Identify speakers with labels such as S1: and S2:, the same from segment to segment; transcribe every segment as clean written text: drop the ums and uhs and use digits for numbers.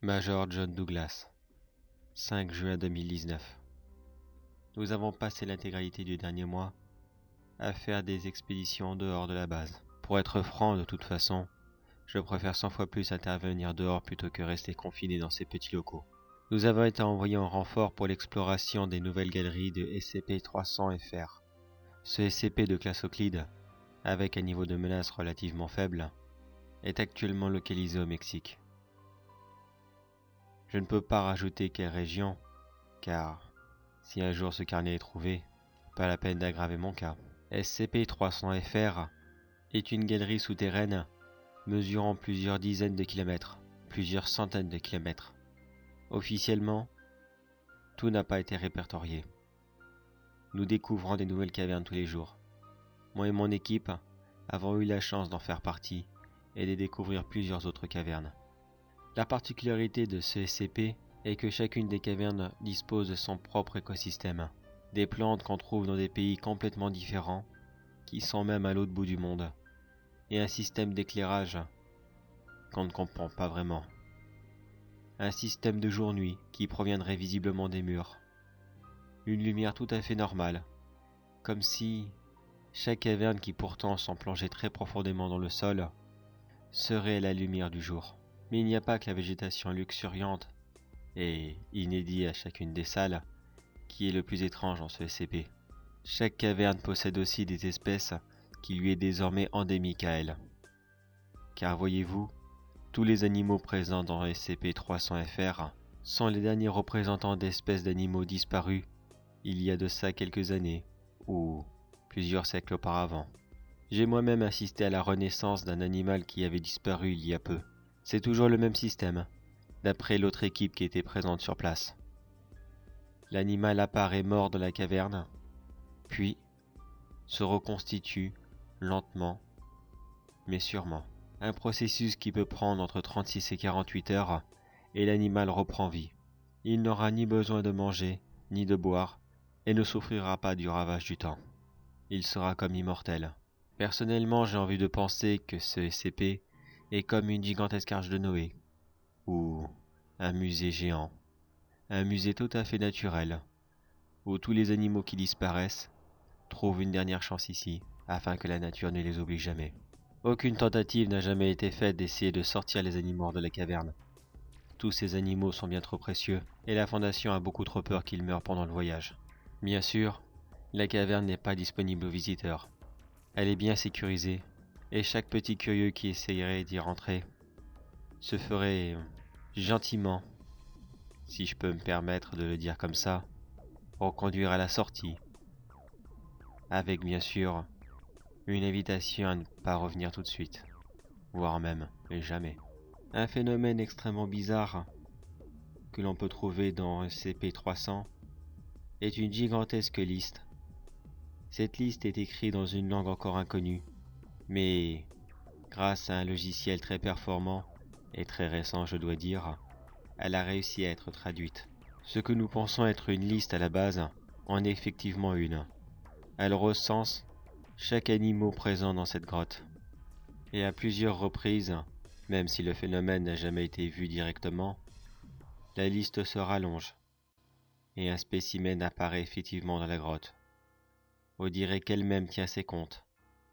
S1: Major John Douglas, 5 juin 2019. Nous avons passé l'intégralité du dernier mois à faire des expéditions en dehors de la base. Pour être franc, de toute façon, je préfère 100 fois plus intervenir dehors plutôt que rester confiné dans ces petits locaux. Nous avons été envoyés en renfort pour l'exploration des nouvelles galeries de SCP-300-FR. Ce SCP de classe Euclide, avec un niveau de menace relativement faible, est actuellement localisé au Mexique. Je ne peux pas rajouter quelle région, car si un jour ce carnet est trouvé, pas la peine d'aggraver mon cas. SCP-300-FR est une galerie souterraine mesurant plusieurs dizaines de kilomètres, plusieurs centaines de kilomètres. Officiellement, tout n'a pas été répertorié. Nous découvrons des nouvelles cavernes tous les jours. Moi et mon équipe avons eu la chance d'en faire partie et de découvrir plusieurs autres cavernes. La particularité de ce SCP est que chacune des cavernes dispose de son propre écosystème. Des plantes qu'on trouve dans des pays complètement différents, qui sont même à l'autre bout du monde, et un système d'éclairage qu'on ne comprend pas vraiment. Un système de jour-nuit qui proviendrait visiblement des murs. Une lumière tout à fait normale, comme si chaque caverne qui pourtant sont plongées très profondément dans le sol serait la lumière du jour. Mais il n'y a pas que la végétation luxuriante et inédite à chacune des salles qui est le plus étrange dans ce SCP. Chaque caverne possède aussi des espèces qui lui est désormais endémique à elle. Car voyez-vous, tous les animaux présents dans SCP-300-FR sont les derniers représentants d'espèces d'animaux disparus il y a de ça quelques années, ou plusieurs siècles auparavant. J'ai moi-même assisté à la renaissance d'un animal qui avait disparu il y a peu. C'est toujours le même système, d'après l'autre équipe qui était présente sur place. L'animal apparaît mort dans la caverne, puis se reconstitue lentement, mais sûrement. Un processus qui peut prendre entre 36 et 48 heures, et l'animal reprend vie. Il n'aura ni besoin de manger, ni de boire, et ne souffrira pas du ravage du temps. Il sera comme immortel. Personnellement, j'ai envie de penser que ce SCP est comme une gigantesque arche de Noé, ou un musée géant, un musée tout à fait naturel, où tous les animaux qui disparaissent trouvent une dernière chance ici, afin que la nature ne les oublie jamais. Aucune tentative n'a jamais été faite d'essayer de sortir les animaux hors de la caverne. Tous ces animaux sont bien trop précieux, et la Fondation a beaucoup trop peur qu'ils meurent pendant le voyage. Bien sûr, la caverne n'est pas disponible aux visiteurs. Elle est bien sécurisée, et chaque petit curieux qui essayerait d'y rentrer se ferait gentiment, si je peux me permettre de le dire comme ça, reconduire à la sortie, avec bien sûr une invitation à ne pas revenir tout de suite, voire même jamais. Un phénomène extrêmement bizarre que l'on peut trouver dans SCP-300 est une gigantesque liste. Cette liste est écrite dans une langue encore inconnue, mais grâce à un logiciel très performant et très récent je dois dire, elle a réussi à être traduite. Ce que nous pensons être une liste à la base en est effectivement une. Elle recense chaque animal présent dans cette grotte. Et à plusieurs reprises, même si le phénomène n'a jamais été vu directement, la liste se rallonge et un spécimen apparaît effectivement dans la grotte. On dirait qu'elle-même tient ses comptes.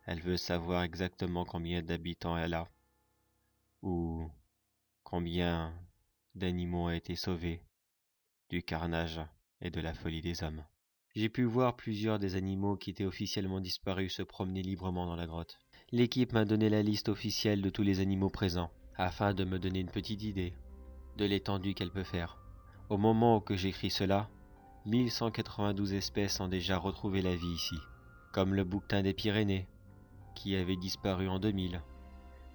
S1: Elle veut savoir exactement combien d'habitants elle a, ou combien d'animaux ont été sauvés du carnage et de la folie des hommes. J'ai pu voir plusieurs des animaux qui étaient officiellement disparus se promener librement dans la grotte. L'équipe m'a donné la liste officielle de tous les animaux présents, afin de me donner une petite idée de l'étendue qu'elle peut faire. Au moment où j'écris cela, 1192 espèces ont déjà retrouvé la vie ici, comme le bouquetin des Pyrénées, qui avait disparu en 2000,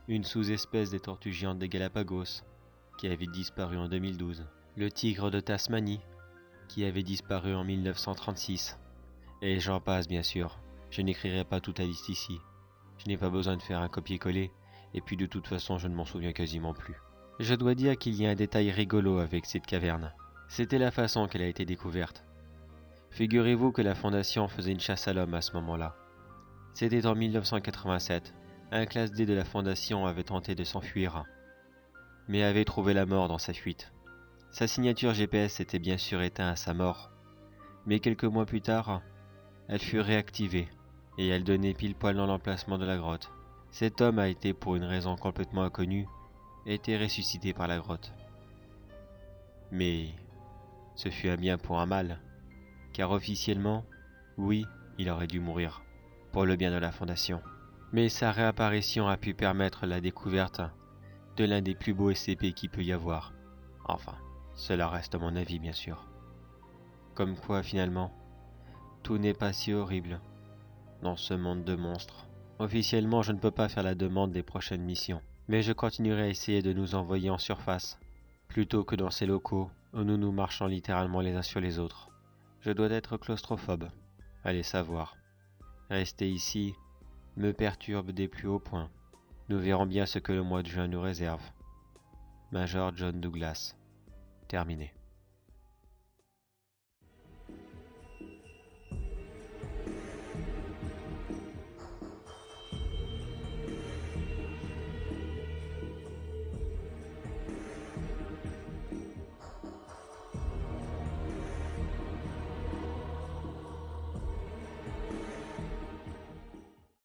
S1: une sous-espèce des tortues géantes des Galapagos, qui avait disparu en 2012, le tigre de Tasmanie, qui avait disparu en 1936, et j'en passe bien sûr. Je n'écrirai pas toute la liste ici. Je n'ai pas besoin de faire un copier-coller, et puis de toute façon je ne m'en souviens quasiment plus. Je dois dire qu'il y a un détail rigolo avec cette caverne. C'était la façon qu'elle a été découverte. Figurez-vous que la Fondation faisait une chasse à l'homme à ce moment-là. C'était en 1987. Un classe D de la Fondation avait tenté de s'enfuir. mais avait trouvé la mort dans sa fuite. Sa signature GPS s'était bien sûr éteinte à sa mort, mais quelques mois plus tard, elle fut réactivée, et elle donnait pile poil dans l'emplacement de la grotte. Cet homme a été, pour une raison complètement inconnue, été ressuscité par la grotte. Mais ce fut un bien pour un mal, car officiellement, oui, il aurait dû mourir, pour le bien de la Fondation. Mais sa réapparition a pu permettre la découverte de l'un des plus beaux SCP qu'il peut y avoir. Enfin, cela reste mon avis bien sûr. Comme quoi finalement, tout n'est pas si horrible dans ce monde de monstres. Officiellement, je ne peux pas faire la demande des prochaines missions, mais je continuerai à essayer de nous envoyer en surface, plutôt que dans ces locaux où nous marchons littéralement les uns sur les autres. Je dois être claustrophobe, allez savoir. Rester ici me perturbe des plus hauts points. Nous verrons bien ce que le mois de juin nous réserve. Major John Douglas. Terminé.